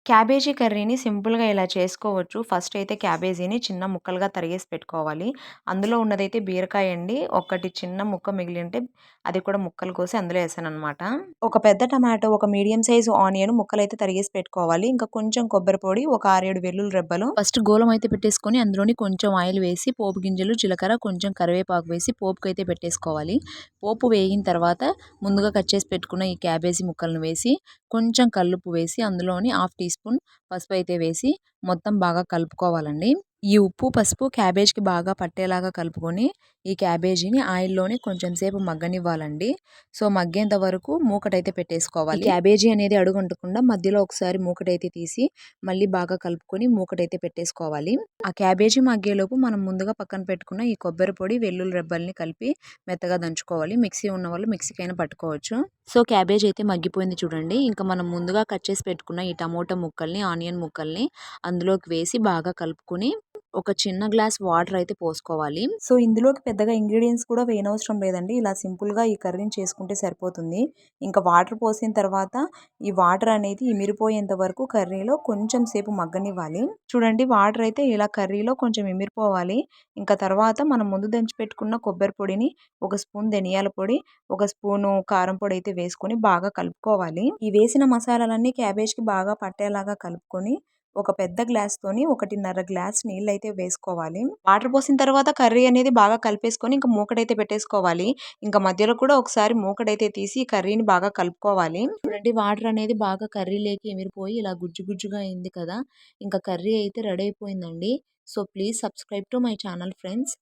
Cabbage కర్రీని సింపుల్‌గా ఇలా చేసుకోవచ్చు. ఫస్ట్ అయితే క్యాబేజీని చిన్న ముక్కలుగా తరిగేసి పెట్టుకోవాలి. అందులో ఉన్నదైతే బీరకాయ అండి. ఒకటి చిన్న ముక్క మిగిలింటే అది కూడా ముక్కలు కోసి అందులో ఏసాననమాట. ఒక పెద్ద టమాటో, ఒక మీడియం సైజు ఆనియన్ ముక్కలైతే తరిగేసి పెట్టుకోవాలి. ఇంకా కొంచెం కొబ్బరి పొడి, ఒక 6, 7 వెల్లుల్లి రెబ్బలు. ఫస్ట్ గోలం అయితే పెట్టేసుకొని అందులోని కొంచెం ఆయిల్ వేసి పోపు గింజలు, జీలకర్ర, కొంచెం కరివేపాకు వేసి పోపుకైతే పెట్టేసుకోవాలి. పోపు వేగిన తర్వాత ముందుగా కట్ చేసి పెట్టుకున్న ఈ క్యాబేజీ ముక్కలను వేసి కొంచెం కల్లుప్పు వేసి అందులోని హాఫ్ టీ స్పూన్ పసుపు అయితే వేసి మొత్తం బాగా కలుపుకోవాలండి. ఈ ఉప్పు, పసుపు క్యాబేజ్‌కి బాగా పట్టేలాగా కలుపుకొని ఈ క్యాబేజీని ఆయిల్‌లోనే కొంచెం సేపు మగ్గనివ్వాలండి. సో, మగ్గేంత వరకు మూకటైతే పెట్టేసుకోవాలి. ఈ క్యాబేజీ అనేది అడుగంటకుండా మధ్యలో ఒకసారి మూకటైతే తీసి మళ్ళీ బాగా కలుపుకొని మూకటైతే పెట్టేసుకోవాలి. ఆ క్యాబేజీ మగ్గేలోపు మనం ముందుగా పక్కన పెట్టుకున్న ఈ కొబ్బరి పొడి, వెల్లుల్లి రెబ్బల్ని కలిపి మెత్తగా దంచుకోవాలి. మిక్సీ ఉన్నవాళ్ళు మిక్సీకైనా పట్టుకోవచ్చు. సో, క్యాబేజ్ అయితే మగ్గిపోయింది చూడండి. ఇంకా మనం ముందుగా కట్ చేసి పెట్టుకున్న ఈ టమోటా ముక్కల్ని, ఆనియన్ ముక్కల్ని అందులోకి వేసి బాగా కలుపుకొని ఒక చిన్న గ్లాస్ వాటర్ అయితే పోసుకోవాలి. సో, ఇందులోకి పెద్దగా ఇంగ్రీడియెంట్స్ కూడా వేయనవసరం లేదండి. ఇలా సింపుల్‌గా ఈ కర్రీని చేసుకుంటే సరిపోతుంది. ఇంకా వాటర్ పోసిన తర్వాత ఈ వాటర్ అనేది ఇమిరిపోయేంత వరకు కర్రీలో కొంచెం సేపు మగ్గనివ్వాలి. చూడండి వాటర్ అయితే ఇలా కర్రీలో కొంచెం ఇమిరిపోవాలి. ఇంకా తర్వాత మనం ముందు దంచి పెట్టుకున్న కొబ్బరి పొడిని, ఒక స్పూన్ ధనియాల పొడి, ఒక స్పూను కారం పొడి అయితే వేసుకొని బాగా కలుపుకోవాలి. ఈ వేసిన మసాలాలన్నీ క్యాబేజ్‌కి బాగా పట్టేలాగా కలుపుకొని ఒక పెద్ద గ్లాస్‌తోని 1.5 గ్లాస్ నీళ్ళైతే వేసుకోవాలి. వాటర్ పోసిన తర్వాత కర్రీ అనేది బాగా కలిపేసుకొని ఇంక మూకడైతే పెట్టేసుకోవాలి. ఇంక మధ్యలో కూడా ఒకసారి మూకడైతే తీసి ఈ కర్రీని బాగా కలుపుకోవాలి. చూడండి వాటర్ అనేది బాగా కర్రీలోకి ఎమిరిపోయి ఇలా గుజ్జు గుజ్జుగా అయింది కదా! ఇంకా కర్రీ అయితే రెడీ అయిపోయిందండి. So, please subscribe to my channel friends.